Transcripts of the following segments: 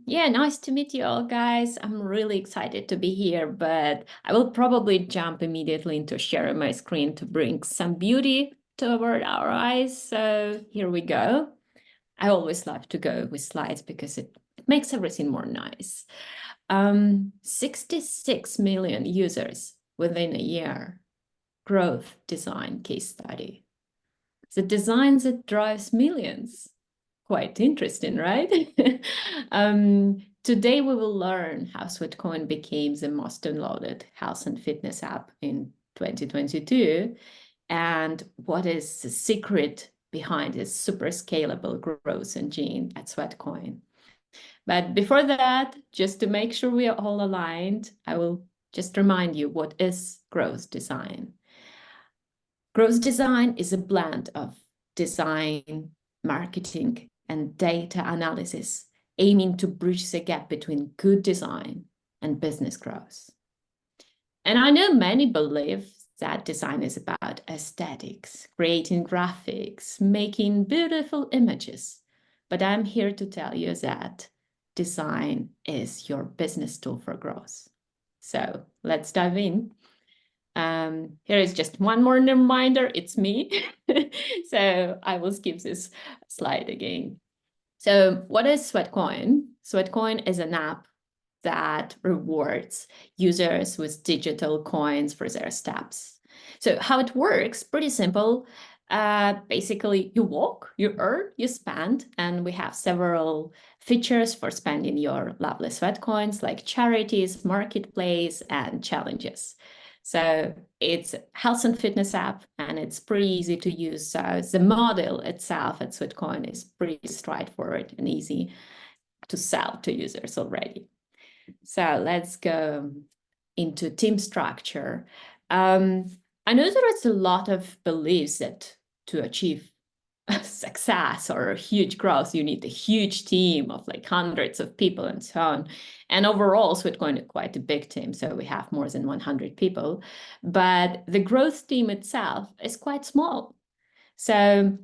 Yeah, nice to meet you all, guys. I'm really excited to be here, but I will probably jump immediately into sharing my screen to bring some beauty toward our eyes. So here we go. I always love to go with slides because it makes everything more nice. 66 million users within a year. Growth design case study. The design that drives millions. Quite interesting, right? Today we will learn how Sweatcoin became the most downloaded health and fitness app in 2022 and what is the secret behind this super scalable growth engine at Sweatcoin. But before that, just to make sure we are all aligned, I will just remind you what is growth design. Growth design is a blend of design, marketing, and data analysis, aiming to bridge the gap between good design and business growth. And I know many believe that design is about aesthetics, creating graphics, making beautiful images. But I'm here to tell you that design is your business tool for growth. So let's dive in. Here is just one more reminder, it's me. So I will skip this slide again. So what is Sweatcoin? Sweatcoin is an app that rewards users with digital coins for their steps. So how it works, pretty simple. Basically, you walk, you earn, you spend, and we have several features for spending your lovely Sweatcoins, like charities, marketplace, and challenges. So it's a health and fitness app, and it's pretty easy to use. So the model itself at Sweatcoin is pretty straightforward and easy to sell to users already. So let's go into team structure. I know there is a lot of beliefs that to achieve success or huge growth, you need a huge team of like hundreds of people and so on. And overall, Sweatcoin is quite a big team. So we have more than 100 people, but the growth team itself is quite small. So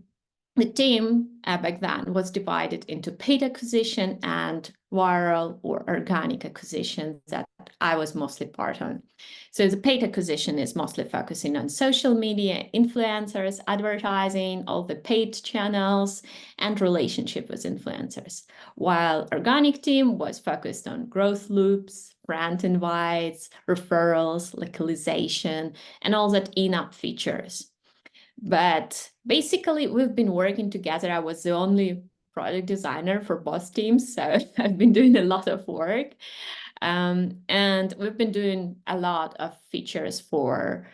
the team back then was divided into paid acquisition and viral or organic acquisition that I was mostly part on. So the paid acquisition is mostly focusing on social media, influencers, advertising, all the paid channels, and relationship with influencers. While organic team was focused on growth loops, brand invites, referrals, localization, and all that in-app features. But basically, we've been working together. I was the only product designer for both teams, so I've been doing a lot of work. And we've been doing a lot of features for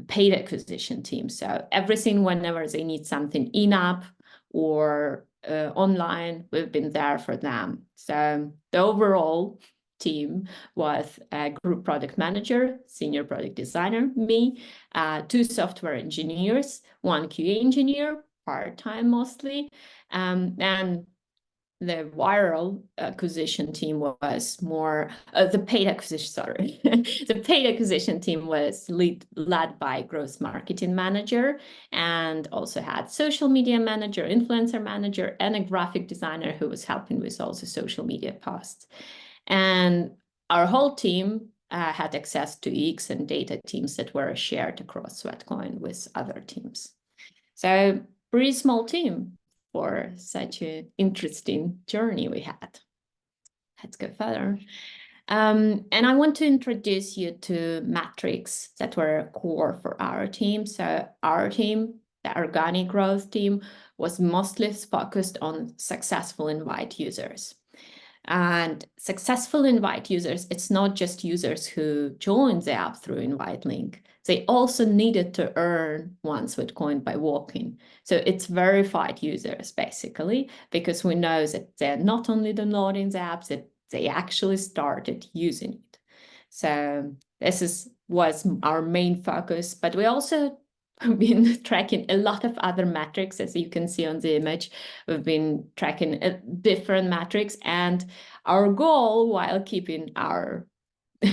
paid acquisition team. So everything, whenever they need something in-app or online, we've been there for them. So the overall team was a group product manager, senior product designer, me, two software engineers, one QA engineer, part-time mostly, and the viral acquisition team was more the paid acquisition. Sorry, the paid acquisition team was led by growth marketing manager, and also had social media manager, influencer manager, and a graphic designer who was helping with all the social media posts. And our whole team had access to UX and data teams that were shared across Sweatcoin with other teams. So pretty small team for such an interesting journey we had. Let's go further. And I want to introduce you to metrics that were core for our team. So our team, the organic growth team, was mostly focused on successful invite users. And successful invite users, it's not just users who joined the app through invite link. They also needed to earn one Sweatcoin by walking. So it's verified users, basically, because we know that they're not only downloading the apps, that they actually started using it. So this was our main focus, but we also have been tracking a lot of other metrics, as you can see on the image. We've been tracking different metrics, and our goal, while keeping our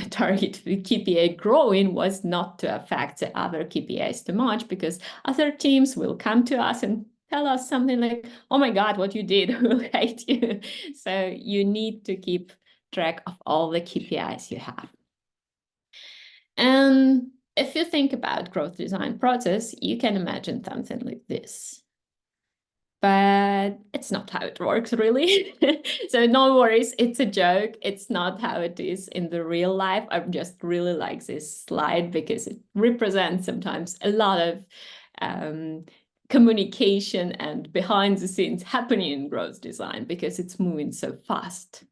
target KPI growing, was not to affect the other KPIs too much, because other teams will come to us and tell us something like, oh my God, what you did will hate you. So you need to keep track of all the KPIs you have. And if you think about growth design process, you can imagine something like this. But it's not how it works, really. So no worries, it's a joke. It's not how it is in the real life. I just really like this slide because it represents sometimes a lot of communication and behind the scenes happening in growth design because it's moving so fast.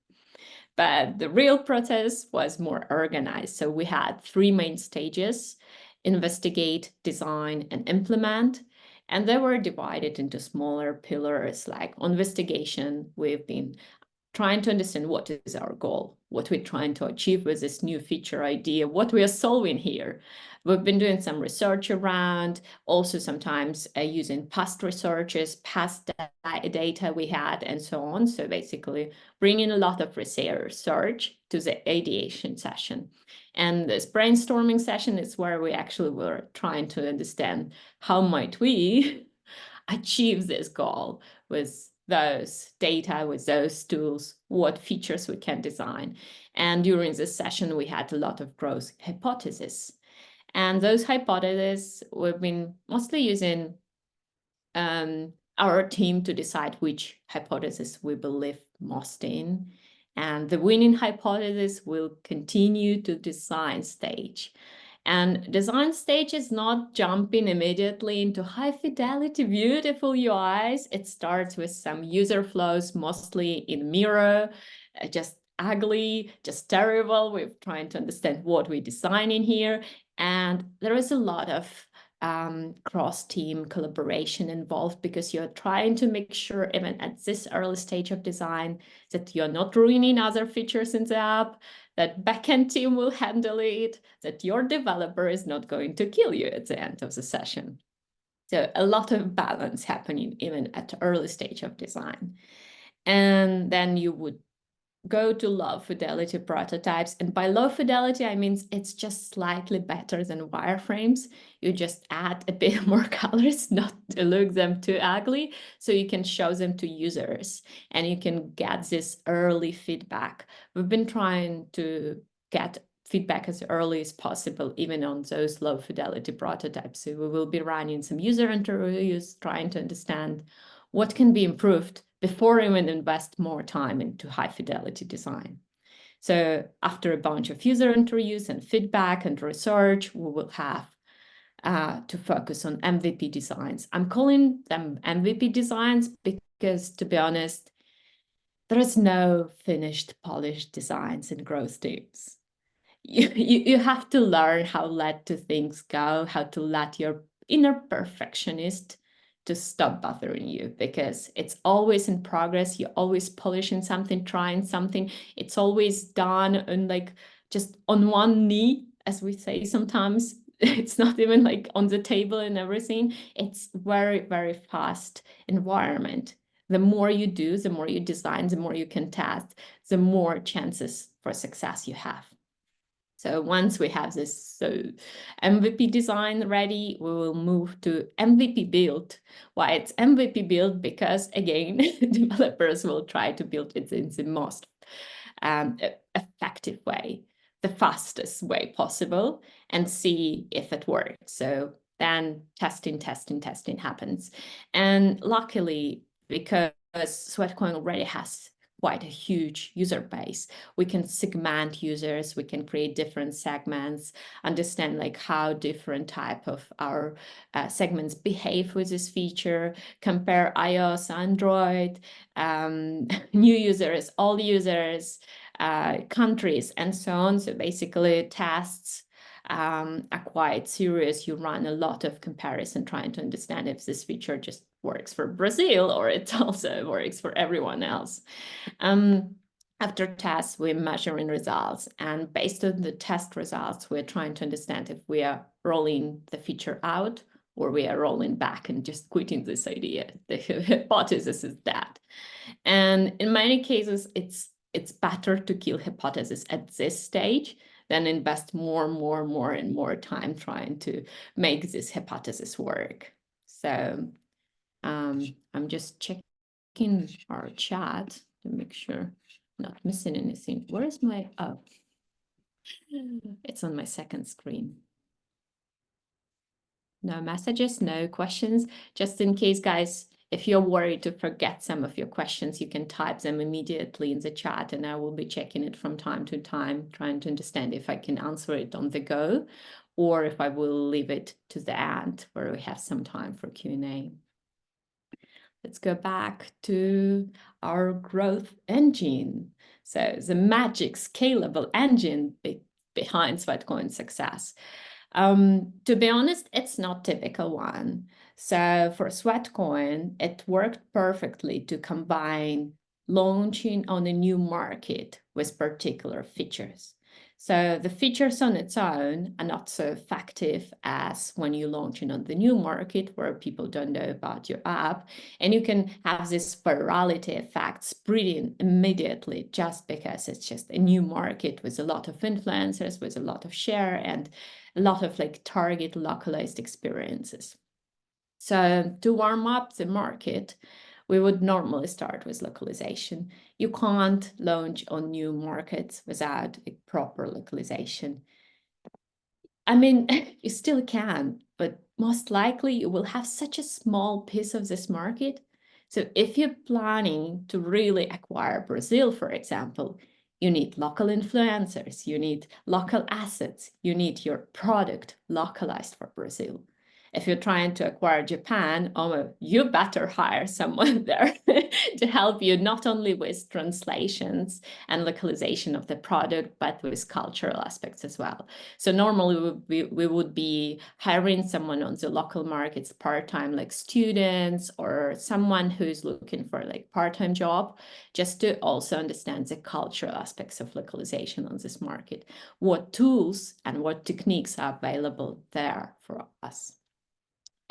But the real process was more organized. So we had 3 main stages: investigate, design, and implement. And they were divided into smaller pillars. Like on investigation, we've been trying to understand what is our goal, what we're trying to achieve with this new feature idea, what we are solving here. We've been doing some research around, also sometimes using past researches, past data we had, and so on. So basically bringing a lot of research to the ideation session. And this brainstorming session is where we actually were trying to understand how might we achieve this goal with those data, with those tools, what features we can design. And during this session, we had a lot of growth hypotheses. And those hypotheses we've been mostly using our team to decide which hypothesis we believe most in. And the winning hypothesis will continue to design stage. And design stage is not jumping immediately into high fidelity, beautiful UIs. It starts with some user flows, mostly in Miro, just ugly, just terrible. We're trying to understand what we're designing here. And there is a lot of cross-team collaboration involved because you're trying to make sure, even at this early stage of design, that you're not ruining other features in the app, that backend team will handle it, that your developer is not going to kill you at the end of the session. So a lot of balance happening even at the early stage of design. And then you would go to low fidelity prototypes. And by low fidelity, I mean it's just slightly better than wireframes. You just add a bit more colors, not to look them too ugly, so you can show them to users and you can get this early feedback. We've been trying to get feedback as early as possible, even on those low fidelity prototypes. So we will be running some user interviews, trying to understand what can be improved before even invest more time into high fidelity design. So after a bunch of user interviews and feedback and research, we will have to focus on MVP designs. I'm calling them MVP designs because, to be honest, there is no finished, polished designs in growth teams. You have to learn how to let things go, how to let your inner perfectionist to stop bothering you, because it's always in progress. You're always polishing something, trying something. It's always done on like just on one knee, as we say sometimes. It's not even like on the table and everything. It's very, very fast environment. The more you do, the more you design, the more you can test, the more chances for success you have. So once we have this MVP design ready, we will move to MVP build. Why it's MVP build? Because again, developers will try to build it in the most effective way, the fastest way possible, and see if it works. So then testing happens. And luckily, because Sweatcoin already has quite a huge user base, we can segment users, we can create different segments, understand like how different type of our segments behave with this feature, compare iOS, Android, new users, all users, countries, and so on. So basically tests are quite serious. You run a lot of comparison trying to understand if this feature just works for Brazil or it also works for everyone else. After tests, we're measuring results, and based on the test results, we're trying to understand if we are rolling the feature out or we are rolling back and just quitting this idea. The hypothesis is that. And in many cases, it's better to kill hypothesis at this stage than invest more time trying to make this hypothesis work. So I'm just checking our chat to make sure I'm not missing anything. Where is my, oh, it's on my second screen. No messages, no questions. Just in case, guys, if you're worried to forget some of your questions, you can type them immediately in the chat, and I will be checking it from time to time, trying to understand if I can answer it on the go, or if I will leave it to the end where we have some time for Q&A. Let's go back to our growth engine. So the magic scalable engine behind Sweatcoin's success. To be honest, it's not typical one. So for Sweatcoin, it worked perfectly to combine launching on a new market with particular features. So the features on its own are not so effective as when you're launching on the new market where people don't know about your app. And you can have this virality effect spreading immediately just because it's just a new market with a lot of influencers, with a lot of share and a lot of like target localized experiences. So to warm up the market, we would normally start with localization. You can't launch on new markets without a proper localization. I mean, you still can, but most likely you will have such a small piece of this market. So if you're planning to really acquire Brazil, for example, you need local influencers, you need local assets, you need your product localized for Brazil. If you're trying to acquire Japan, oh, you better hire someone there to help you not only with translations and localization of the product, but with cultural aspects as well. So normally we would be hiring someone on the local markets part-time, like students or someone who's looking for like part-time job, just to also understand the cultural aspects of localization on this market, what tools and what techniques are available there for us.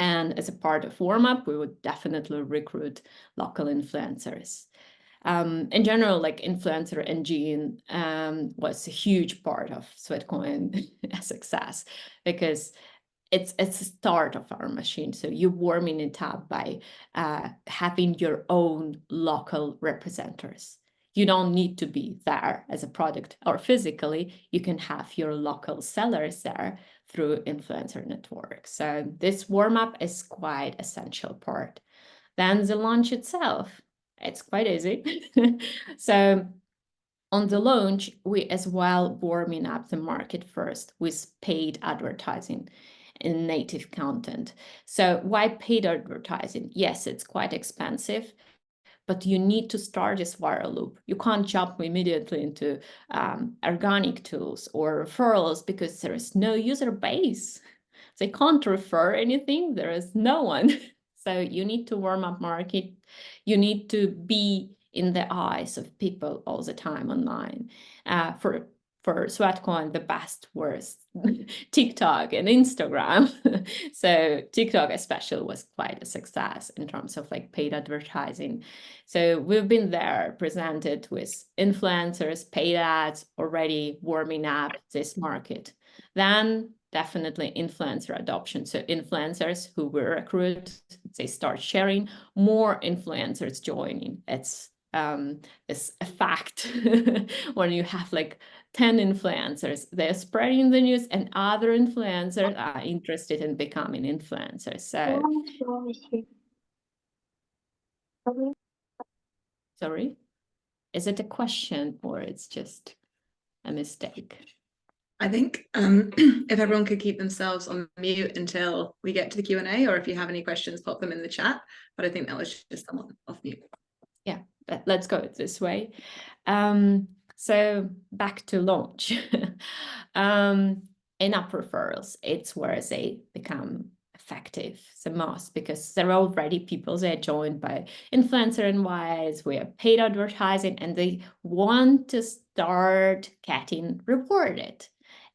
And as a part of warm-up, we would definitely recruit local influencers. In general, like influencer engine was a huge part of Sweatcoin success because it's a start of our machine. So you're warming it up by having your own local representatives. You don't need to be there as a product or physically. You can have your local sellers there through influencer networks. So this warm-up is quite essential part. Then the launch itself, it's quite easy. So on the launch, we as well warming up the market first with paid advertising in native content. So why paid advertising? Yes, it's quite expensive, but you need to start this viral loop. You can't jump immediately into organic tools or referrals because there is no user base. They can't refer anything. There is no one. So you need to warm up market. You need to be in the eyes of people all the time online. For Sweatcoin, the best was TikTok and Instagram. So TikTok especially was quite a success in terms of like paid advertising. So we've been there presented with influencers, paid ads, already warming up this market. Then definitely influencer adoption. So influencers who we recruit, they start sharing, more influencers joining. It's a fact. When you have like 10 influencers, they're spreading the news and other influencers are interested in becoming influencers. So, sorry, is it a question or it's just a mistake? I think if everyone could keep themselves on mute until we get to the Q&A, or if you have any questions, pop them in the chat. But I think that was just someone off mute. Yeah, let's go this way. So back to launch. In-app referrals, it's where they become effective the most because there are already people they're joined by influencer and wise, we have paid advertising, and they want to start getting rewarded.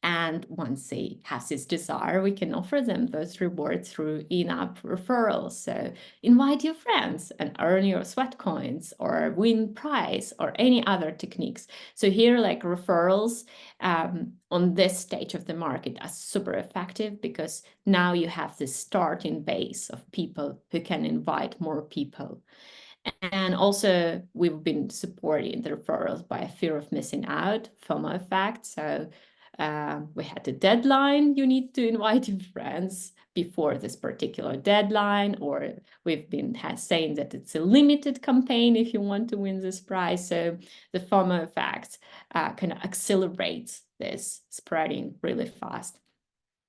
And once they have this desire, we can offer them those rewards through in-app referrals. So invite your friends and earn your sweat coins or win prize or any other techniques. So here, like referrals on this stage of the market are super effective because now you have this starting base of people who can invite more people. And also, we've been supporting the referrals by a fear of missing out, FOMO effect. So we had a deadline. You need to invite your friends before this particular deadline, or we've been saying that it's a limited campaign if you want to win this prize. So the FOMO effect kind of accelerates this spreading really fast.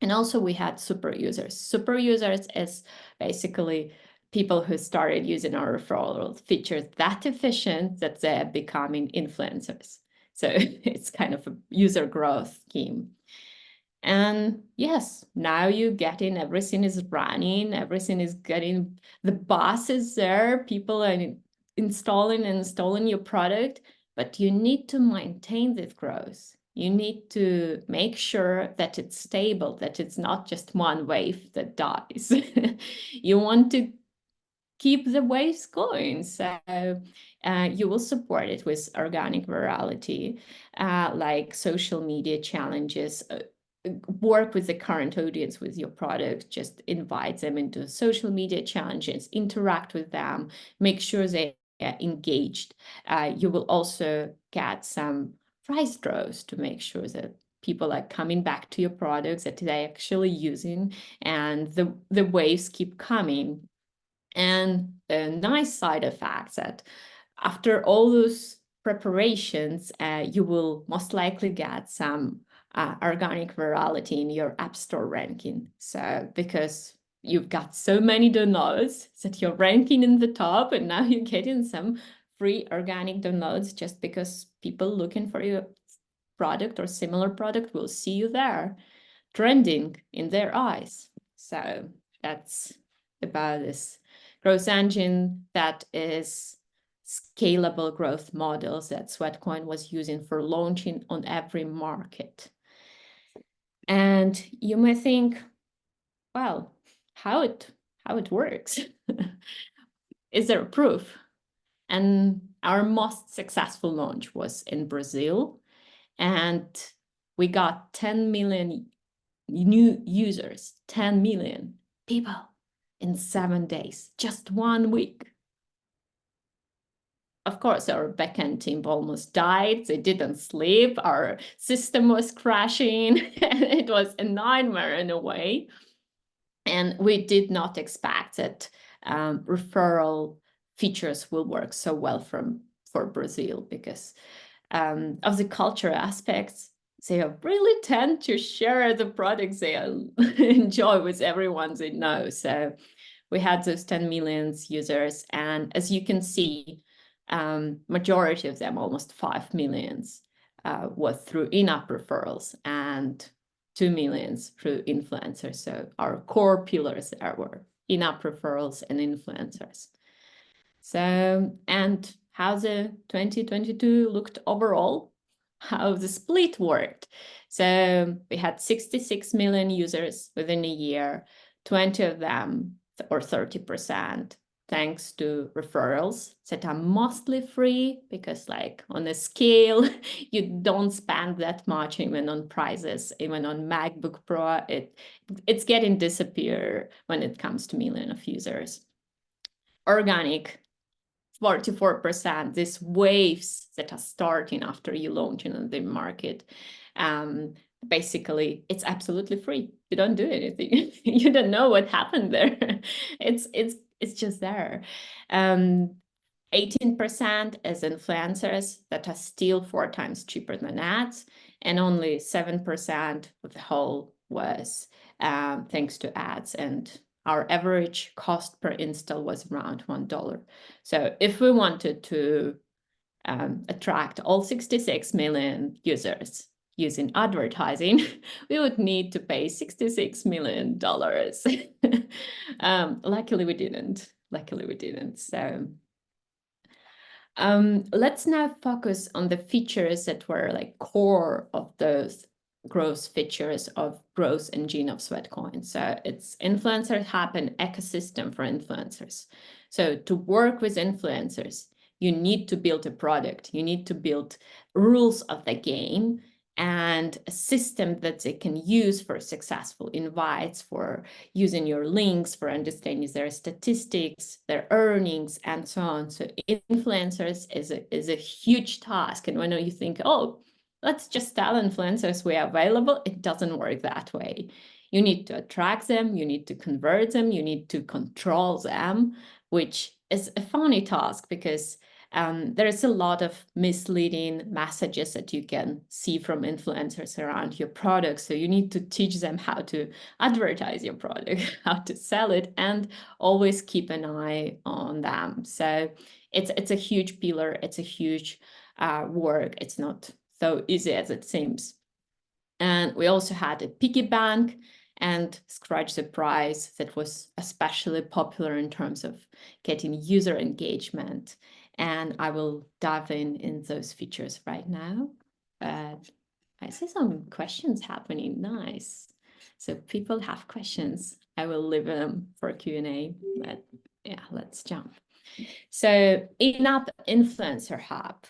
And also we had super users. Super users is basically people who started using our referral features that efficient that they're becoming influencers. So it's kind of a user growth scheme. And yes, now you get in, everything is running, everything is getting, the bus is there, people are installing your product, but you need to maintain this growth. You need to make sure that it's stable, that it's not just one wave that dies. You want to keep the waves going. So you will support it with organic virality, like social media challenges, work with the current audience with your product, just invite them into social media challenges, interact with them, make sure they are engaged. You will also get some price draws to make sure that people are coming back to your products, that they're actually using, and the waves keep coming. And a nice side effect that after all those preparations, you will most likely get some organic virality in your App Store ranking. So because you've got so many downloads that you're ranking in the top, and now you're getting some free organic downloads just because people looking for your product or similar product will see you there, trending in their eyes. So that's about this growth engine that is scalable growth models that Sweatcoin was using for launching on every market. And you may think, well, how it works? Is there a proof? And our most successful launch was in Brazil, and we got 10 million new users, 10 million people in 7 days, just 1 week. Of course, our backend team almost died. They didn't sleep. Our system was crashing. It was a nightmare in a way. And we did not expect that referral features will work so well for Brazil because of the cultural aspects. They really tend to share the products they enjoy with everyone they know. So we had those 10 million users. And as you can see, majority of them, almost 5 million, was through in-app referrals and 2 million through influencers. So our core pillars there were in-app referrals and influencers. So, and how the 2022 looked overall, how the split worked. So we had 66 million users within a year, 20 of them, or 30%, thanks to referrals that are mostly free because like on a scale, you don't spend that much even on prizes, even on MacBook Pro, it's getting disappear when it comes to million of users. Organic, 44%, these waves that are starting after you launch in the market. Basically, it's absolutely free. You don't do anything. You don't know what happened there. It's just there. 18% as influencers that are still 4 times cheaper than ads, and only 7% of the whole was thanks to ads. And our average cost per install was around $1. So if we wanted to attract all 66 million users using advertising, we would need to pay $66 million. Luckily we didn't. So let's now focus on the features that were like core of those growth features of growth engine of Sweatcoin. So it's Influencer Hub, an ecosystem for influencers. So to work with influencers, you need to build a product. You need to build rules of the game and a system that they can use for successful invites, for using your links, for understanding their statistics, their earnings, and so on. So influencers is a huge task. And when you think, oh, let's just tell influencers we are available, it doesn't work that way. You need to attract them, you need to convert them, you need to control them, which is a funny task because there's a lot of misleading messages that you can see from influencers around your product. So you need to teach them how to advertise your product, how to sell it, and always keep an eye on them. So it's a huge pillar. It's a huge work. It's not so easy as it seems. And we also had a piggy bank and Scratch the Prize that was especially popular in terms of getting user engagement. And I will dive in those features right now. I see some questions happening. Nice. So people have questions. I will leave them for Q&A, but yeah, let's jump. So in-app influencer hub.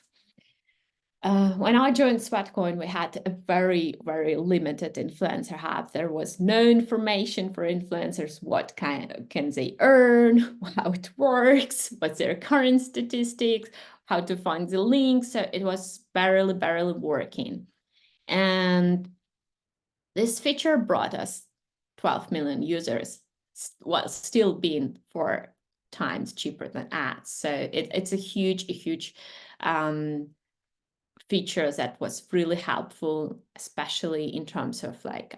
When I joined Sweatcoin, we had a very, very limited influencer hub. There was no information for influencers. What can they earn, how it works, what's their current statistics, how to find the links. So it was barely working. And this feature brought us 12 million users, while still being 4 times cheaper than ads. So it's a huge feature that was really helpful, especially in terms of like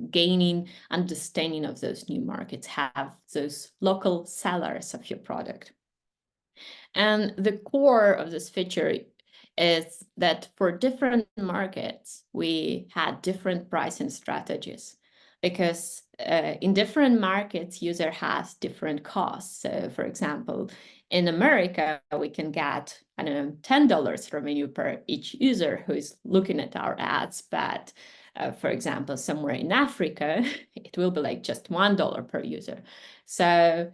gaining understanding of those new markets, have those local sellers of your product. And the core of this feature is that for different markets, we had different pricing strategies because in different markets, user has different costs. So for example, in America, we can get, I don't know, $10 revenue per each user who is looking at our ads. But for example, somewhere in Africa, it will be like just $1 per user. So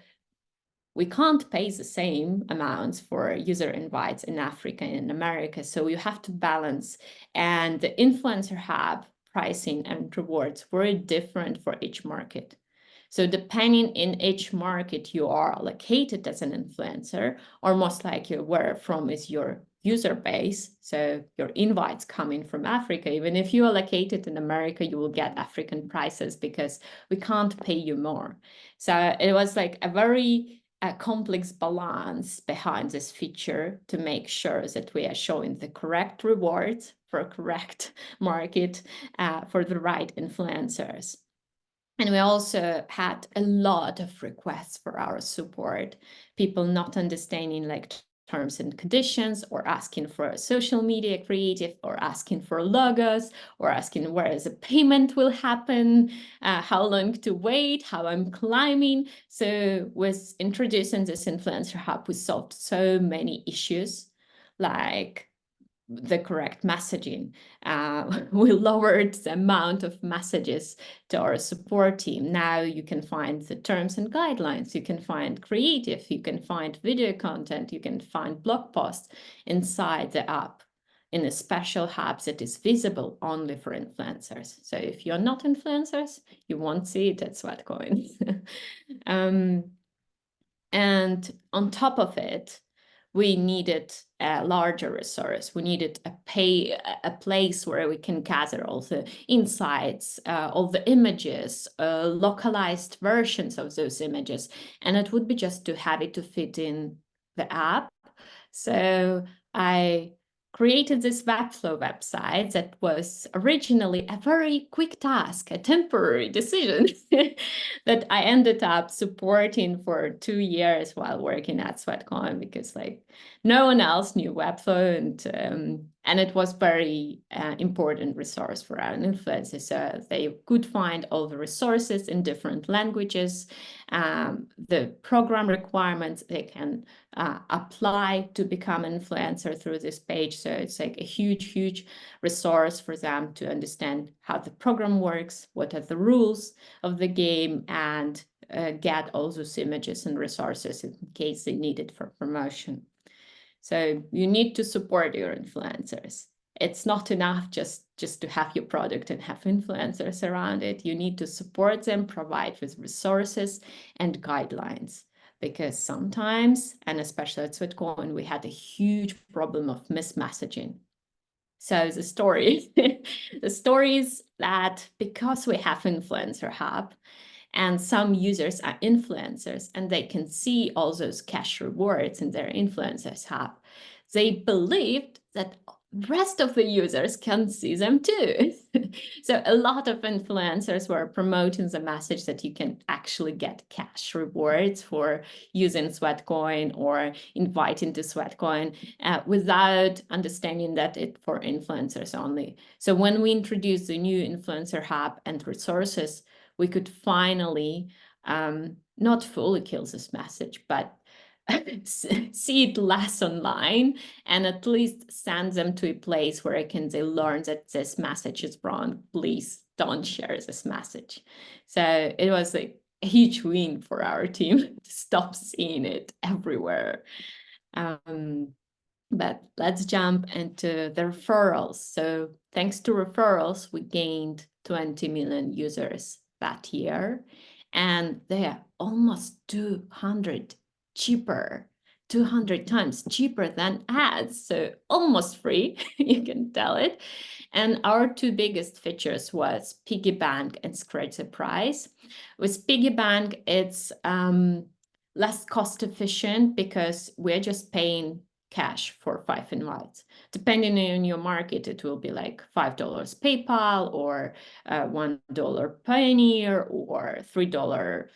we can't pay the same amounts for user invites in Africa and in America. So you have to balance. And the Influencer Hub pricing and rewards were different for each market. So depending in each market you are located as an influencer, or most likely where from is your user base, so your invites coming from Africa, even if you are located in America, you will get African prices because we can't pay you more. So it was like a very complex balance behind this feature to make sure that we are showing the correct rewards for a correct market for the right influencers. And we also had a lot of requests for our support, people not understanding like terms and conditions, or asking for a social media creative, or asking for logos, or asking where the payment will happen, how long to wait, how I'm climbing. So with introducing this Influencer Hub, we solved so many issues, like the correct messaging. We lowered the amount of messages to our support team. Now you can find the terms and guidelines, you can find creative, you can find video content, you can find blog posts inside the app in a special hub that is visible only for influencers. So if you're not influencers, you won't see it at Sweatcoin. And on top of it, we needed a larger resource. We needed a place where we can gather all the insights, all the images, localized versions of those images. And it would be just too heavy to fit in the app. So I created this Webflow website that was originally a very quick task, a temporary decision that I ended up supporting for 2 years while working at Sweatcoin, because like no one else knew Webflow, and And it was very important resource for our influencers. So they could find all the resources in different languages, the program requirements they can apply to become an influencer through this page. So it's like a huge resource for them to understand how the program works, what are the rules of the game, and get all those images and resources in case they need it for promotion. So you need to support your influencers. It's not enough just to have your product and have influencers around it. You need to support them, provide with resources and guidelines. Because sometimes, and especially at Sweatcoin, we had a huge problem of mismessaging. So the story, the story is that because we have Influencer Hub, and some users are influencers and they can see all those cash rewards in their influencers hub, they believed that the rest of the users can see them too. So a lot of influencers were promoting the message that you can actually get cash rewards for using Sweatcoin or inviting to Sweatcoin without understanding that it's for influencers only. So when we introduced the new Influencer Hub and resources, we could finally not fully kill this message, but see it less online and at least send them to a place where they learn that this message is wrong. Please don't share this message. So it was a huge win for our team to stop seeing it everywhere. But let's jump into the referrals. So thanks to referrals, we gained 20 million users that year, and they are almost 200 times cheaper than ads, so almost free, you can tell it. And our two biggest features was Piggy Bank and Scratch the Price. With Piggy Bank, it's less cost efficient because we're just paying cash for 5 invites. Depending on your market, it will be like $5 PayPal or $1 Payoneer or $3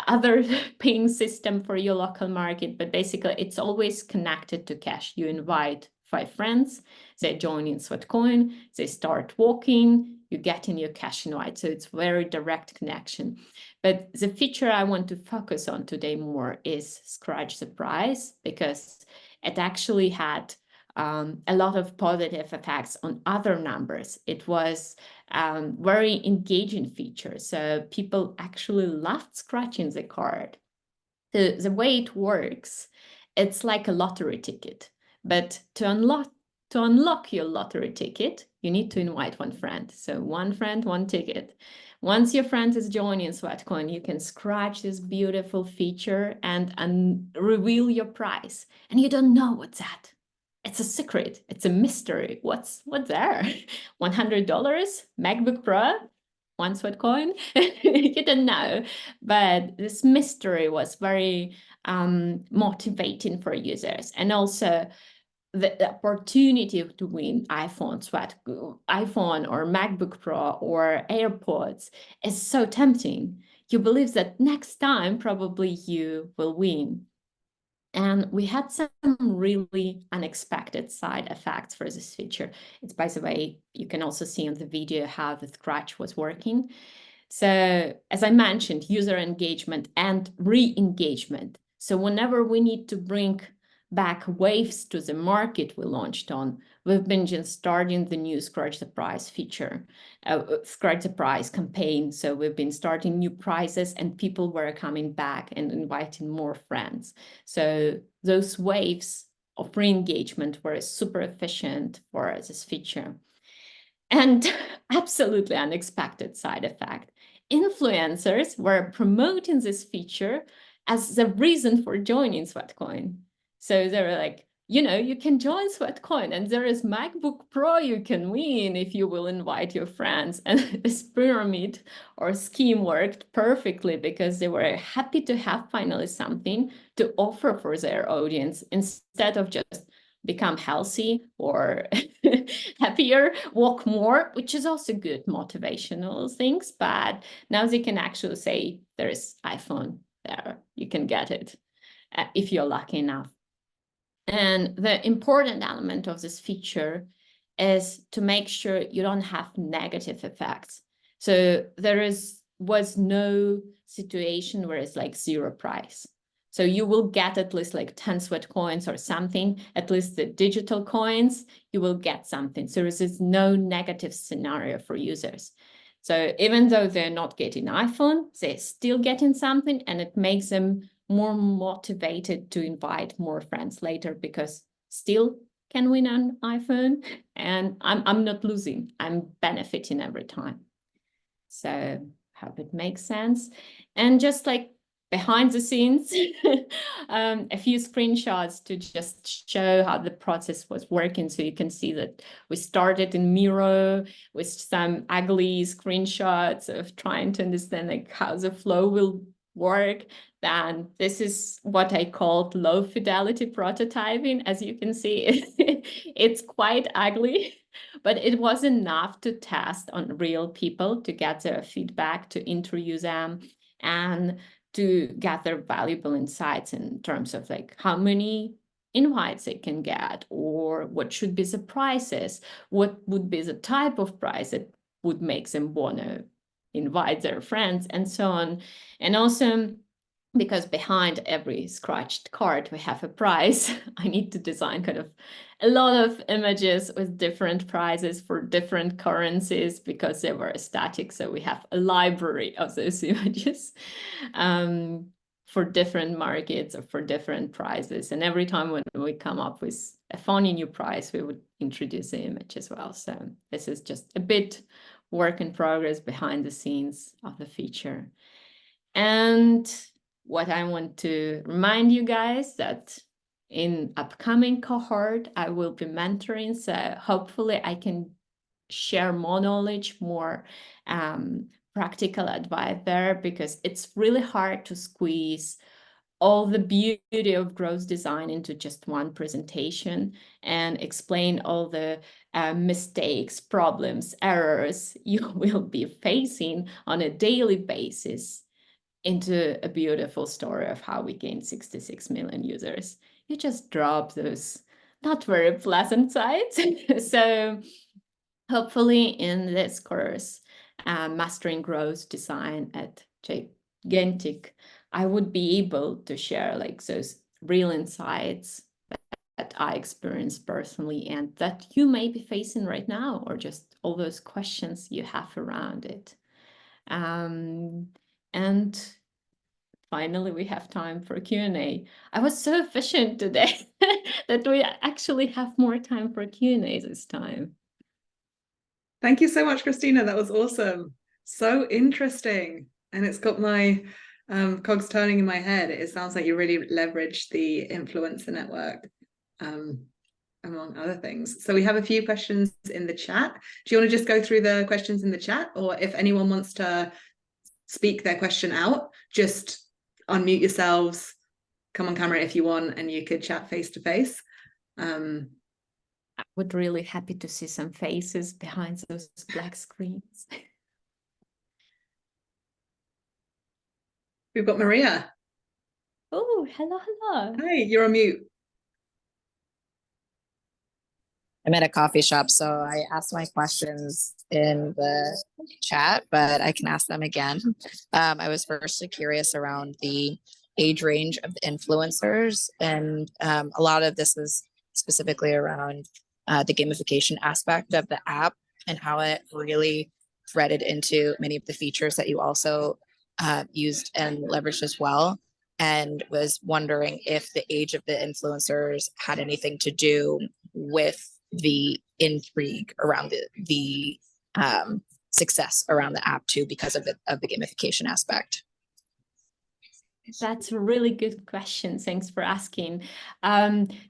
other paying system for your local market. But basically, it's always connected to cash. You invite 5 friends, they join in Sweatcoin, they start walking, you get in your cash invite. So it's very direct connection. But the feature I want to focus on today more is Scratch the Price, because it actually had a lot of positive effects on other numbers. It was very engaging feature. So people actually loved scratching the card. The way it works, it's like a lottery ticket. But to unlock your lottery ticket, you need to invite one friend. So one friend, one ticket. Once your friend is joining Sweatcoin, you can scratch this beautiful feature and reveal your price. And you don't know what's that. It's a secret. It's a mystery. What's there? $100? MacBook Pro? One Sweatcoin? You don't know. But this mystery was very motivating for users. And also the opportunity to win iPhone or MacBook Pro or AirPods is so tempting. You believe that next time probably you will win. And we had some really unexpected side effects for this feature. It's, by the way, you can also see on the video how the scratch was working. So as I mentioned, user engagement and re-engagement. So whenever we need to bring back waves to the market we launched on, we've been just starting the new Scratch the Price feature, Scratch the Price campaign. So we've been starting new prizes and people were coming back and inviting more friends. So those waves of re-engagement were super efficient for this feature. And absolutely unexpected side effect. Influencers were promoting this feature as the reason for joining Sweatcoin. So they were like, you can join Sweatcoin and there is MacBook Pro you can win if you will invite your friends. And this pyramid or scheme worked perfectly because they were happy to have finally something to offer for their audience instead of just become healthy or happier, walk more, which is also good motivational things. But now they can actually say there is iPhone there, you can get it if you're lucky enough. And the important element of this feature is to make sure you don't have negative effects. So there was no situation where it's like zero price. So you will get at least like 10 sweat coins or something, at least the digital coins, you will get something. So there is no negative scenario for users. So even though they're not getting iPhone, they're still getting something, and it makes them more motivated to invite more friends later, because still can win an iPhone, and I'm not losing, I'm benefiting every time. So hope it makes sense. And just like behind the scenes, a few screenshots to just show how the process was working. So you can see that we started in Miro with some ugly screenshots of trying to understand like how the flow will work. Then this is what I called low fidelity prototyping. As you can see, it's quite ugly. But it was enough to test on real people to get their feedback, to interview them, and to gather valuable insights in terms of like how many invites they can get, or what should be the prices, what would be the type of price that would make them want to invite their friends, and so on. And also, because behind every scratched card we have a price, I need to design kind of a lot of images with different prices for different currencies, because they were static. So we have a library of those images for different markets or for different prices. And every time when we come up with a funny new price, we would introduce the image as well. So this is just a bit work in progress behind the scenes of the feature. And what I want to remind you guys that in upcoming cohort, I will be mentoring. So hopefully I can share more knowledge, more practical advice there, because it's really hard to squeeze all the beauty of growth design into just one presentation and explain all the mistakes, problems, errors you will be facing on a daily basis into a beautiful story of how we gained 66 million users. You just drop those not very pleasant sides. So hopefully in this course, Mastering Growth Design at Gigantic, I would be able to share like those real insights that I experienced personally and that you may be facing right now, or just all those questions you have around it. And finally, we have time for Q&A. I was so efficient today that we actually have more time for Q&A this time. Thank you so much, Christina. That was awesome. So interesting. And it's got my cogs turning in my head. It sounds like you really leveraged the influencer network, among other things. So we have a few questions in the chat. Do you want to just go through the questions in the chat? Or if anyone wants to speak their question out, just unmute yourselves, come on camera if you want, and you could chat face to face. I would really happy to see some faces behind those black screens. We've got Maria. Oh, hello. Hey, you're on mute. I'm at a coffee shop, so I asked my questions in the chat, but I can ask them again. I was first curious around the age range of the influencers, and a lot of this was specifically around the gamification aspect of the app and how it really threaded into many of the features that you also used and leveraged as well. And was wondering if the age of the influencers had anything to do with the intrigue around the success around the app too, because of the gamification aspect. That's a really good question. Thanks for asking.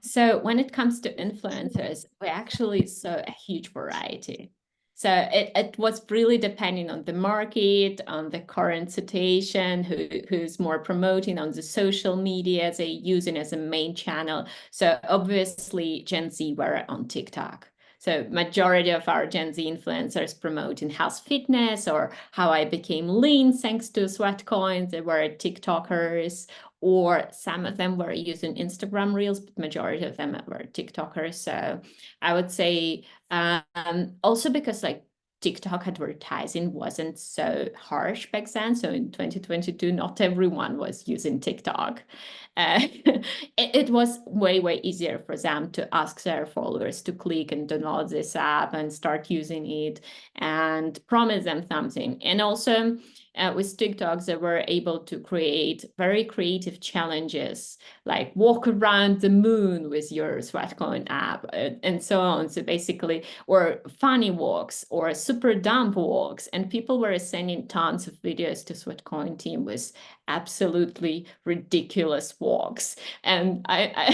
So when it comes to influencers, we actually saw a huge variety. So it was really depending on the market, on the current situation, who's more promoting on the social media they're using as a main channel. So obviously Gen Z were on TikTok. So majority of our Gen Z influencers promoting health, fitness, or how I became lean thanks to Sweatcoin. They were TikTokers, or some of them were using Instagram Reels, but majority of them were TikTokers. So I would say also because like TikTok advertising wasn't so harsh back then. So in 2022, not everyone was using TikTok. It was way, way easier for them to ask their followers to click and download this app and start using it and promise them something. And also with TikToks, they were able to create very creative challenges, like walk around the moon with your Sweatcoin app and so on. So basically, or funny walks or super dumb walks. And people were sending tons of videos to Sweatcoin team with absolutely ridiculous walks. And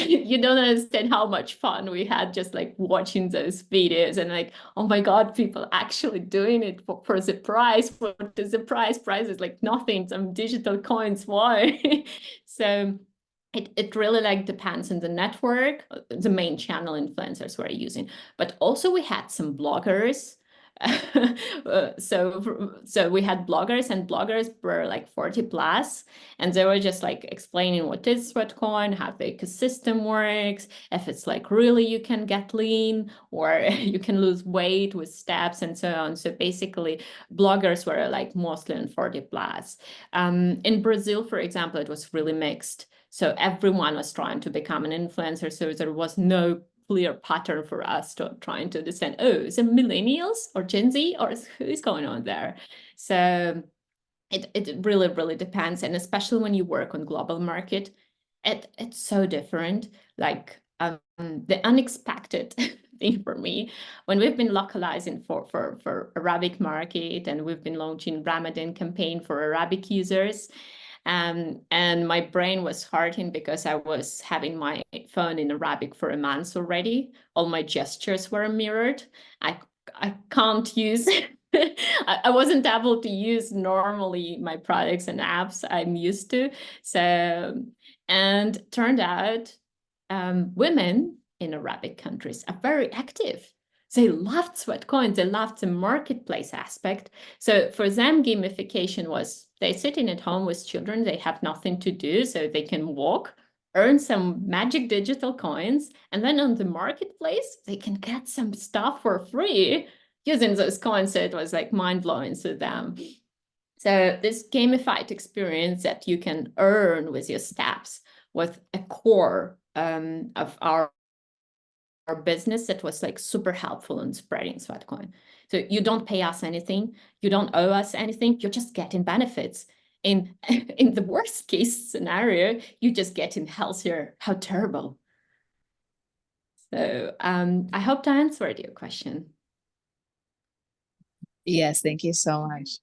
you don't understand how much fun we had just like watching those videos and like, oh my God, people actually doing it for the price. What is the price? Price is like nothing, some digital coins, why? So it really like depends on the network, the main channel influencers we're using. But also we had some bloggers. So we had bloggers, and bloggers were like 40 plus, and they were just like explaining what is Sweatcoin, how the ecosystem works, if it's like really you can get lean or you can lose weight with steps and so on. So basically bloggers were like mostly on 40 plus. In Brazil, for example, it was really mixed. So everyone was trying to become an influencer. So there was no clear pattern for us to trying to understand, oh, is it millennials or Gen Z or who's going on there? So it really, really depends. And especially when you work on global market, it's so different. Like the unexpected thing for me, when we've been localizing for Arabic market, and we've been launching Ramadan campaign for Arabic users, and my brain was hurting because I was having my phone in Arabic for a month already. All my gestures were mirrored. I can't use I wasn't able to use normally my products and apps I'm used to. So, and turned out women in Arabic countries are very active. They loved Sweatcoin, they loved the marketplace aspect. So for them, gamification was they sitting at home with children, they have nothing to do, so they can walk, earn some magic digital coins, and then on the marketplace, they can get some stuff for free using those coins. So it was like mind-blowing to them. So this gamified experience that you can earn with your steps was a core of our business that was like super helpful in spreading Sweatcoin. So you don't pay us anything, you don't owe us anything, you're just getting benefits. In the worst case scenario, you just getting healthier. How terrible. So I hope I answered your question. Yes, thank you so much.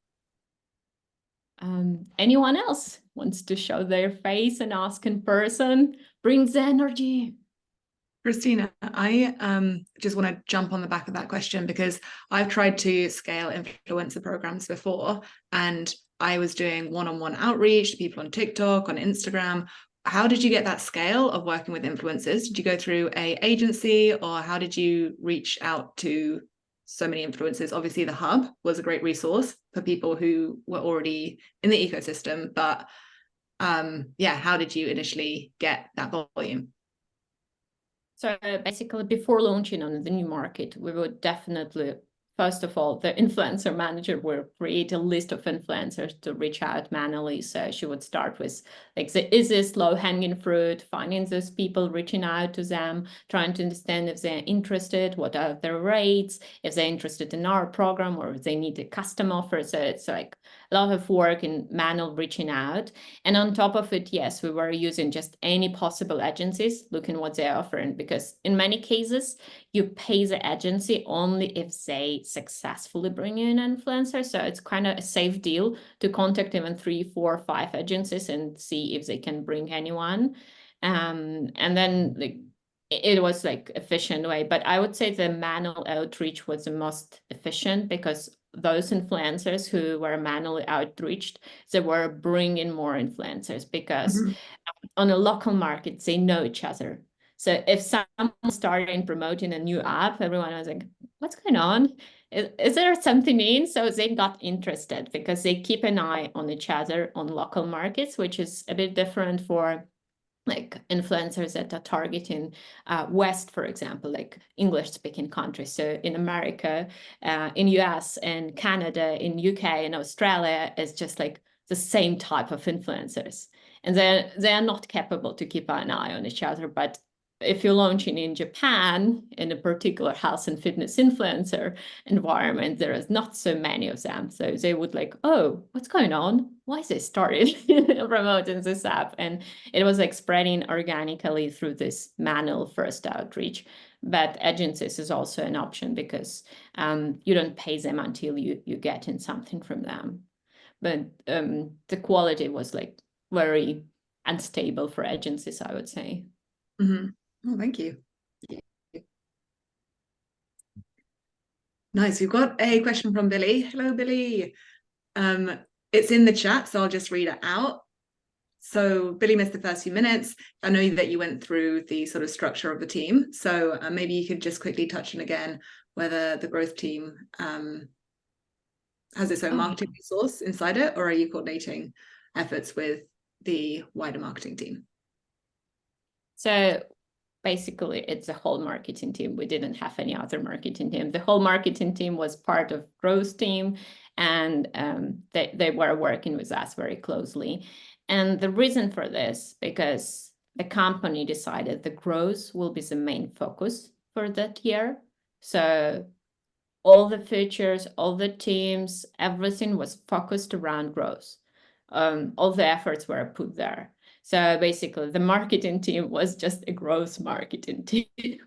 Anyone else wants to show their face and ask in person? Brings the energy. Christina, I just want to jump on the back of that question, because I've tried to scale influencer programs before, and I was doing one-on-one outreach to people on TikTok, on Instagram. How did you get that scale of working with influencers? Did you go through an agency, or how did you reach out to so many influencers? Obviously, the hub was a great resource for people who were already in the ecosystem, but yeah, how did you initially get that volume? So basically, before launching on the new market, we would definitely, first of all, the influencer manager will create a list of influencers to reach out manually. So she would start with like, is this low-hanging fruit, finding those people, reaching out to them, trying to understand if they're interested, what are their rates, if they're interested in our program, or if they need a custom offer. So it's like a lot of work in manual reaching out. And on top of it, yes, we were using just any possible agencies, looking what they're offering, because in many cases, you pay the agency only if they successfully bring in an influencer. So it's kind of a safe deal to contact even 3, 4, 5 agencies and see if they can bring anyone. And then like it was like efficient way, but I would say the manual outreach was the most efficient, because those influencers who were manually outreached, they were bringing more influencers, because on a local market, they know each other. So if someone started promoting a new app, everyone was like, what's going on? Is there something in? So they got interested because they keep an eye on each other on local markets, which is a bit different for like influencers that are targeting West, for example, like English-speaking countries. So in America, in US, and Canada, in UK, and Australia, it's just like the same type of influencers, and they are not capable to keep an eye on each other. But if you're launching in Japan in a particular health and fitness influencer environment, there is not so many of them. So they would like, oh, what's going on? Why is they started promoting this app? And it was like spreading organically through this manual first outreach. But agencies is also an option because you don't pay them until you get in something from them. But the quality was like very unstable for agencies, I would say. Mm-hmm. Oh, thank you. Nice. We've got a question from Billy. Hello, Billy. It's in the chat, so I'll just read it out. So Billy missed the first few minutes. I know that you went through the sort of structure of the team. So maybe you could just quickly touch on again whether the growth team has its own marketing resource inside it, or are you coordinating efforts with the wider marketing team? So basically, it's a whole marketing team. We didn't have any other marketing team. The whole marketing team was part of growth team, and they were working with us very closely. And the reason for this, because the company decided the growth will be the main focus for that year. So all the features, all the teams, everything was focused around growth. All the efforts were put there. So basically, the marketing team was just a growth marketing team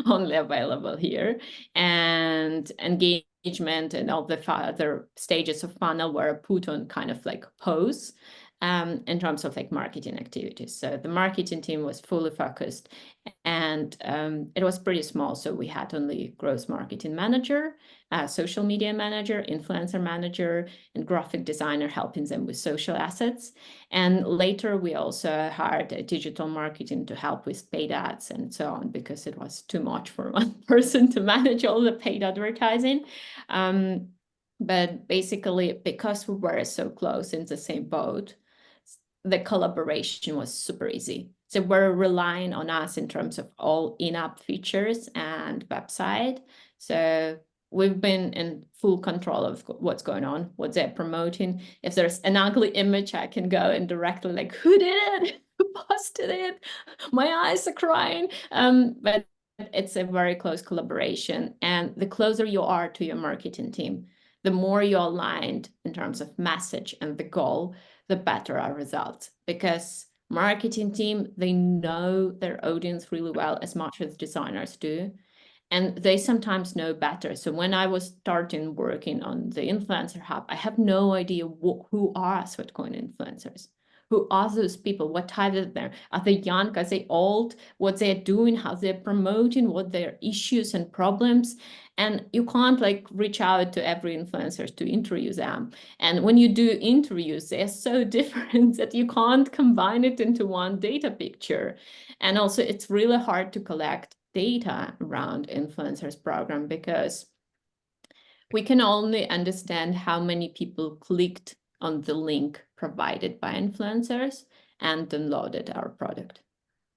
only available here. And engagement and all the other stages of funnel were put on kind of like pause in terms of like marketing activities. So the marketing team was fully focused, and it was pretty small. So we had only growth marketing manager, social media manager, influencer manager, and graphic designer helping them with social assets. And later we also hired a digital marketing to help with paid ads and so on, because it was too much for one person to manage all the paid advertising. But basically, because we were so close in the same boat, the collaboration was super easy. So we're relying on us in terms of all in-app features and website. So we've been in full control of what's going on, what they're promoting. If there's an ugly image, I can go and directly like, who did it? Who posted it? My eyes are crying. But it's a very close collaboration. And the closer you are to your marketing team, the more you're aligned in terms of message and the goal, the better our results. Because marketing team, they know their audience really well, as much as designers do. And they sometimes know better. So when I was starting working on the influencer hub, I have no idea who are Sweatcoin influencers. Who are those people? What type of them? Are they young? Are they old? What they're doing? How they're promoting? What their issues and problems? And you can't like reach out to every influencer to interview them. And when you do interviews, they're so different that you can't combine it into one data picture. And also, it's really hard to collect data around influencers program, because we can only understand how many people clicked on the link provided by influencers and downloaded our product.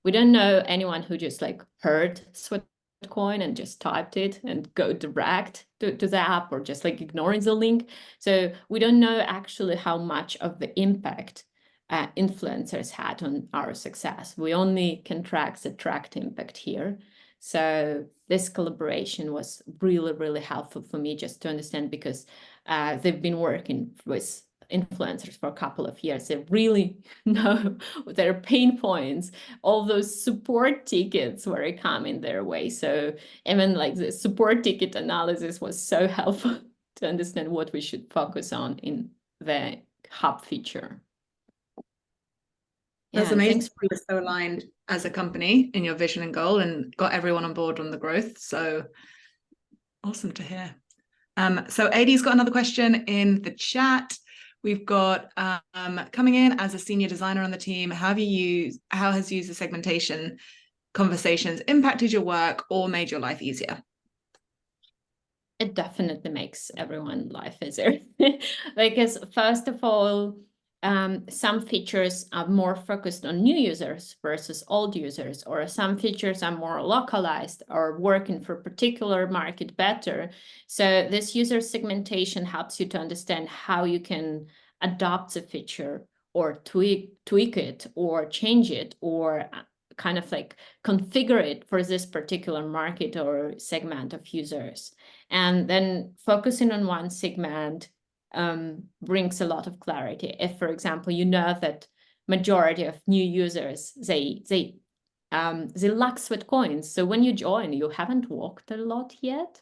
We don't know anyone who just like heard Sweatcoin and just typed it and go direct to the app, or just like ignoring the link. So we don't know actually how much of the impact influencers had on our success. We only can track the tracked impact here. So this collaboration was really, really helpful for me just to understand, because they've been working with influencers for a couple of years. They really know their pain points, all those support tickets were coming their way. So even like the support ticket analysis was so helpful to understand what we should focus on in the hub feature. That's amazing. We were so aligned as a company in your vision and goal, and got everyone on board on the growth. So awesome to hear. So Adie's got another question in the chat. We've got coming in as a senior designer on the team. How has user segmentation conversations impacted your work or made your life easier? It definitely makes everyone's life easier. Because first of all, some features are more focused on new users versus old users, or some features are more localized or working for a particular market better. So this user segmentation helps you to understand how you can adopt a feature or tweak it or change it or kind of like configure it for this particular market or segment of users. And then focusing on one segment brings a lot of clarity. If, for example, you know that majority of new users, they lack Sweatcoins. So when you join, you haven't walked a lot yet.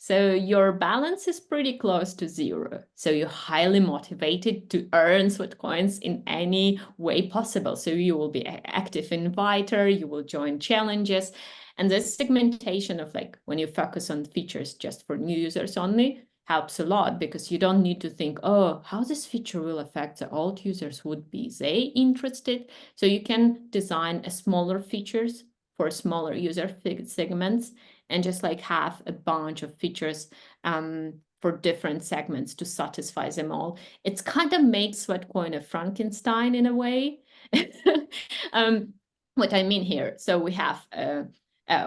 So your balance is pretty close to zero. So you're highly motivated to earn Sweatcoins in any way possible. So you will be an active inviter, you will join challenges. And this segmentation of like when you focus on features just for new users only helps a lot, because you don't need to think, oh, how this feature will affect the old users. Would be they interested? So you can design a smaller features for smaller user segments and just like have a bunch of features for different segments to satisfy them all. It's kind of makes Sweatcoin a Frankenstein in a way. What I mean here, so we have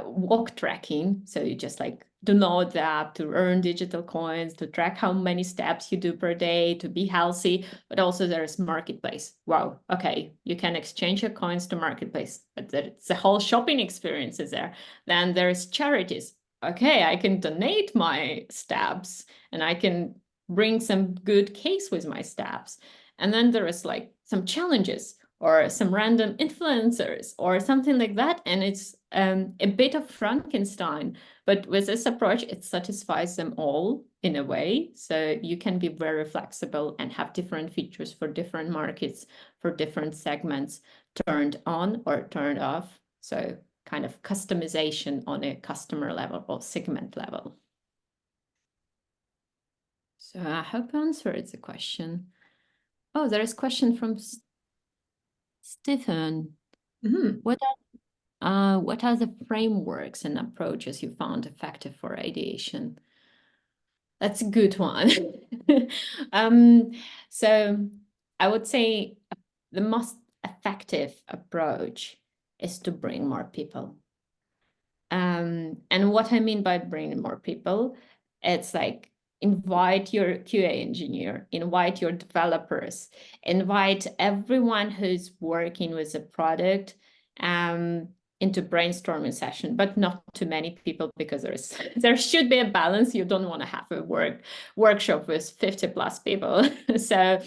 walk tracking. So you just like download the app to earn digital coins, to track how many steps you do per day, to be healthy. But also there's marketplace. Wow, okay, you can exchange your coins to marketplace, but it's the whole shopping experience is there. Then there's charities. Okay, I can donate my steps and I can bring some good case with my steps. And then there is like some challenges or some random influencers or something like that. And it's a bit of Frankenstein, but with this approach, it satisfies them all in a way. So you can be very flexible and have different features for different markets, for different segments, turned on or turned off. So kind of customization on a customer level or segment level. So I hope I answered the question. Oh, there is a question from Stephen. Mm-hmm. What are the frameworks and approaches you found effective for ideation? That's a good one. So I would say the most effective approach is to bring more people. And what I mean by bringing more people, it's like invite your QA engineer, invite your developers, invite everyone who's working with the product into brainstorming session, but not too many people, because there should be a balance. You don't want to have a workshop with 50 plus people. So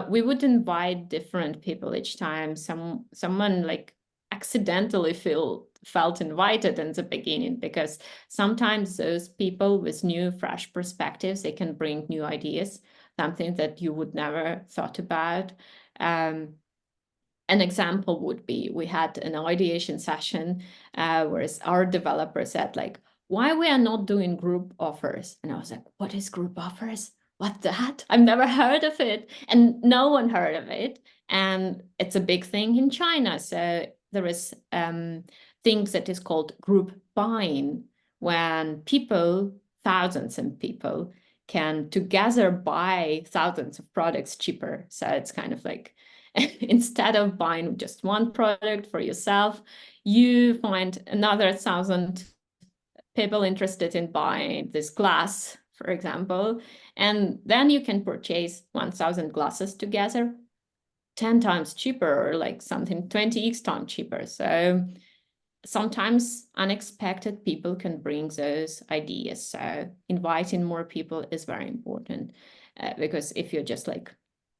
we would invite different people each time. Someone like accidentally felt invited in the beginning, because sometimes those people with new, fresh perspectives, they can bring new ideas, something that you would never thought about. An example would be, we had an ideation session where our developer said like, why we are not doing group offers? And I was like, what is group offers? What's that? I've never heard of it. And no one heard of it. And it's a big thing in China. So there is things that is called group buying, when people, thousands of people, can together buy thousands of products cheaper. So it's kind of like, instead of buying just one product for yourself, you find another 1,000 people interested in buying this glass, for example, and then you can purchase 1,000 glasses together 10 times cheaper, or like something 20x times cheaper. So sometimes unexpected people can bring those ideas. So inviting more people is very important, because if you're just like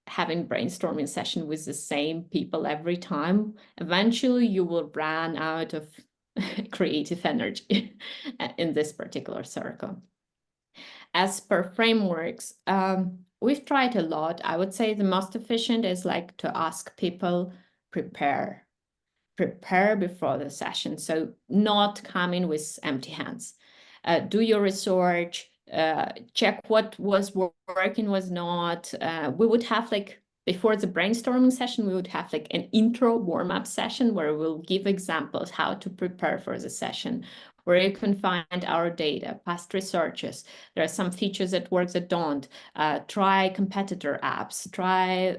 having brainstorming session with the same people every time, eventually you will run out of creative energy in this particular circle. As per frameworks, we've tried a lot. I would say the most efficient is like to ask people, prepare before the session. So not coming with empty hands. Do your research, check what was working, was not. We would have like, before the brainstorming session, we would have like an intro warm-up session where we'll give examples how to prepare for the session. where you can find our data, past researches. There are some features that work that don't. Try competitor apps, try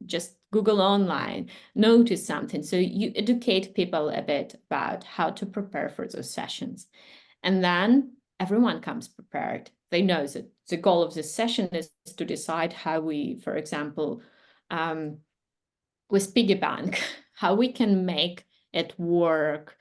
just Google online, notice something. So you educate people a bit about how to prepare for those sessions. And then everyone comes prepared. They know that the goal of this session is to decide how we, for example, with piggy bank, how we can make it work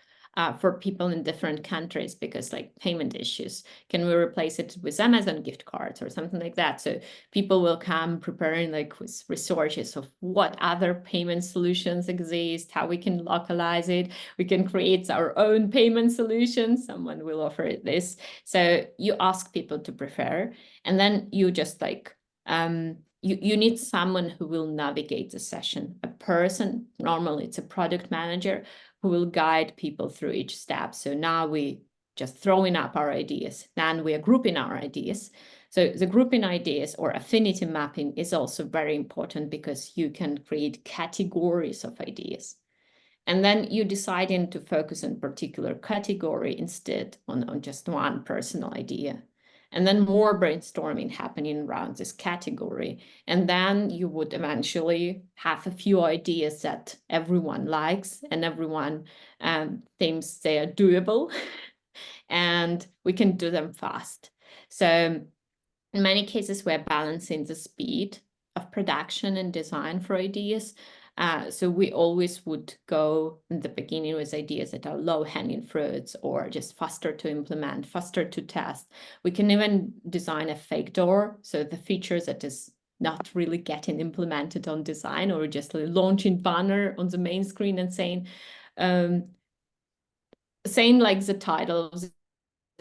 for people in different countries, because like payment issues, can we replace it with Amazon gift cards or something like that? So people will come preparing like with resources of what other payment solutions exist, how we can localize it. We can create our own payment solution. Someone will offer this. So you ask people to prepare, and then you just like, you need someone who will navigate the session, a person, normally it's a product manager, who will guide people through each step. So now we just throwing up our ideas, then we are grouping our ideas. So the grouping ideas or affinity mapping is also very important, because you can create categories of ideas. And then you deciding to focus on particular category instead on just one personal idea. And then more brainstorming happening around this category. And then you would eventually have a few ideas that everyone likes and everyone thinks they are doable. And we can do them fast. So in many cases, we're balancing the speed of production and design for ideas. So we always would go in the beginning with ideas that are low-hanging fruits or just faster to implement, faster to test. We can even design a fake door, so the features that is not really getting implemented on design, or just like launching banner on the main screen and saying like the title of the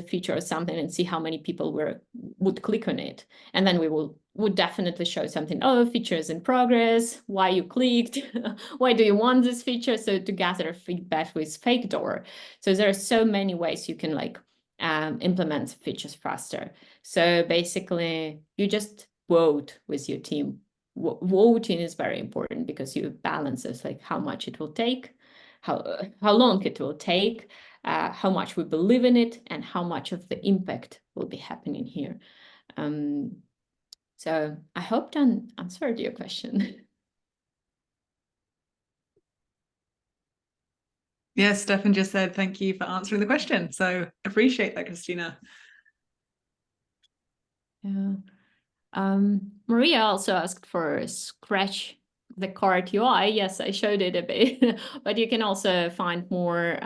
feature or something, and see how many people would click on it. And then we would definitely show something, oh, features in progress, why you clicked, why do you want this feature? So to gather feedback with fake door. So there are so many ways you can like implement features faster. So basically you just vote with your team. Voting is very important, because you balance this, like how much it will take, how long it will take, how much we believe in it, and how much of the impact will be happening here. So I hope that answered your question. Yes, Stefan just said thank you for answering the question. So appreciate that, Christina. Yeah. Maria also asked for Scratch the card UI. Yes, I showed it a bit, but you can also find more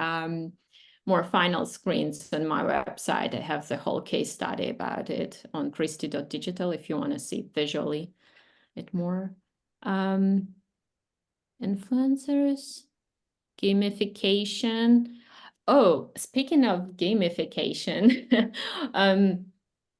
final screens on my website. I have the whole case study about it on christy.digital if you want to see visually it more. Influencers, gamification. Oh, speaking of gamification,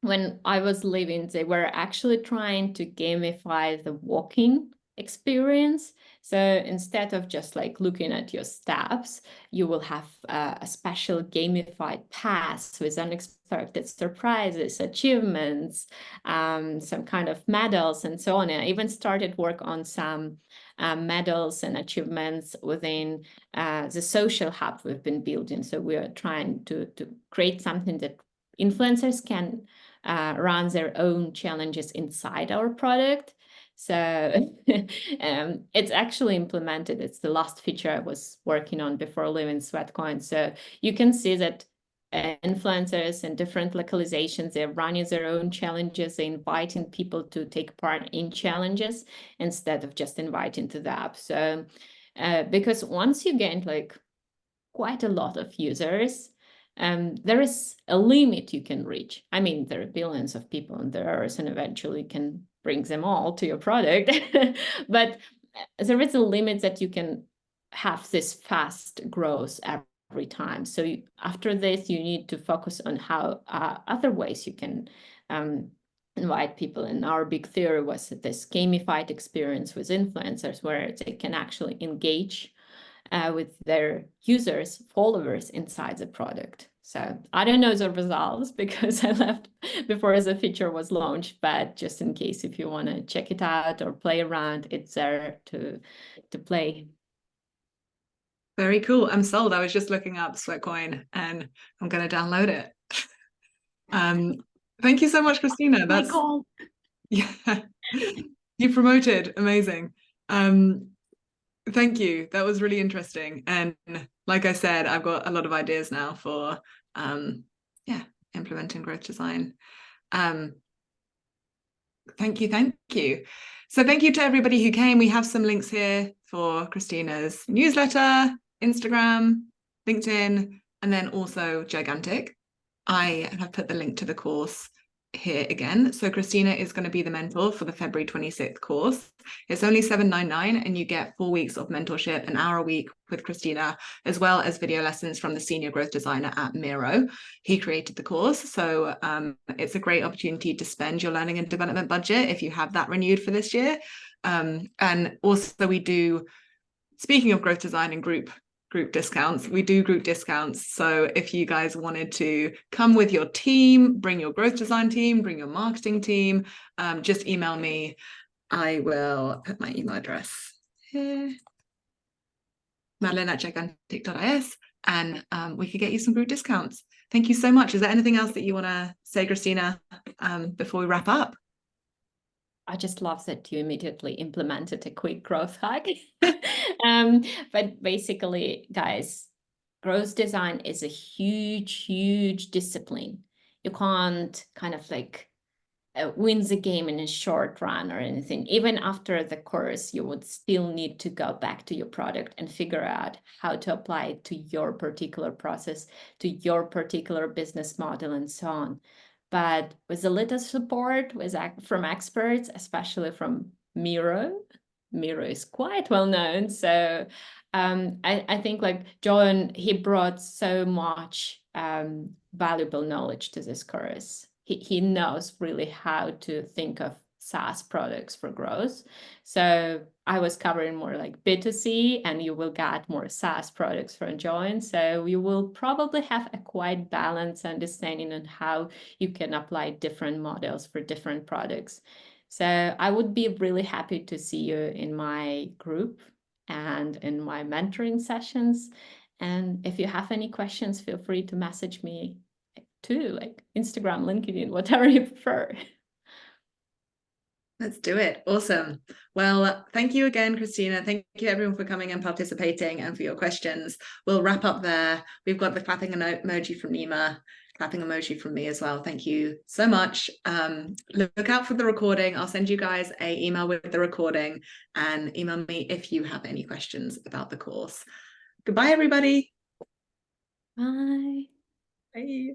when I was living, they were actually trying to gamify the walking experience. So instead of just like looking at your steps, you will have a special gamified pass with unexpected surprises, achievements, some kind of medals and so on. And I even started work on some medals and achievements within the social hub we've been building. So we are trying to create something that influencers can run their own challenges inside our product. So it's actually implemented. It's the last feature I was working on before leaving Sweatcoin. So you can see that influencers in different localizations, they're running their own challenges, they're inviting people to take part in challenges instead of just inviting to the app. So because once you gain like quite a lot of users, there is a limit you can reach. I mean, there are billions of people on the earth, and eventually you can bring them all to your product. But there is a limit that you can have this fast growth every time. So after this, you need to focus on how other ways you can invite people. And our big theory was this gamified experience with influencers, where they can actually engage with their users, followers inside the product. So I don't know the results because I left before the feature was launched, but just in case if you want to check it out or play around, it's there to play. Very cool. I'm sold. I was just looking up Sweatcoin and I'm going to download it. Thank you so much, Christina. My goal. Yeah, you promoted. Amazing. Thank you. That was really interesting. And like I said, I've got a lot of ideas now for implementing growth design. Thank you. So thank you to everybody who came. We have some links here for Christina's newsletter, Instagram, LinkedIn, and then also Gigantic. I have put the link to the course here again. So Christina is going to be the mentor for the February 26th course. It's only $7.99 and you get 4 weeks of mentorship, an hour a week with Christina, as well as video lessons from the senior growth designer at Miro. He created the course. So it's a great opportunity to spend your learning and development budget if you have that renewed for this year. And also we do, speaking of growth design and group discounts, we do group discounts. So if you guys wanted to come with your team, bring your growth design team, bring your marketing team, just email me. I will put my email address here, madeline@gigantic.is, and we could get you some group discounts. Thank you so much. Is there anything else that you want to say, Christina, before we wrap up? I just love that you immediately implemented a quick growth hack. But basically, guys, growth design is a huge discipline. You can't kind of like win the game in a short run or anything. Even after the course, you would still need to go back to your product and figure out how to apply it to your particular process, to your particular business model, and so on. But with a little support from experts, especially from Miro is quite well known. So I think like John, he brought so much valuable knowledge to this course. He knows really how to think of SaaS products for growth. So I was covering more like B2C, and you will get more SaaS products from John. So you will probably have a quite balanced understanding on how you can apply different models for different products. So I would be really happy to see you in my group and in my mentoring sessions. And if you have any questions, feel free to message me too, like Instagram, LinkedIn, whatever you prefer. Let's do it. Awesome. Well, thank you again, Christina. Thank you everyone for coming and participating and for your questions. We'll wrap up there. We've got the clapping emoji from Nima, clapping emoji from me as well. Thank you so much. Look out for the recording. I'll send you guys an email with the recording, and email me if you have any questions about the course. Goodbye, everybody. Bye. Bye.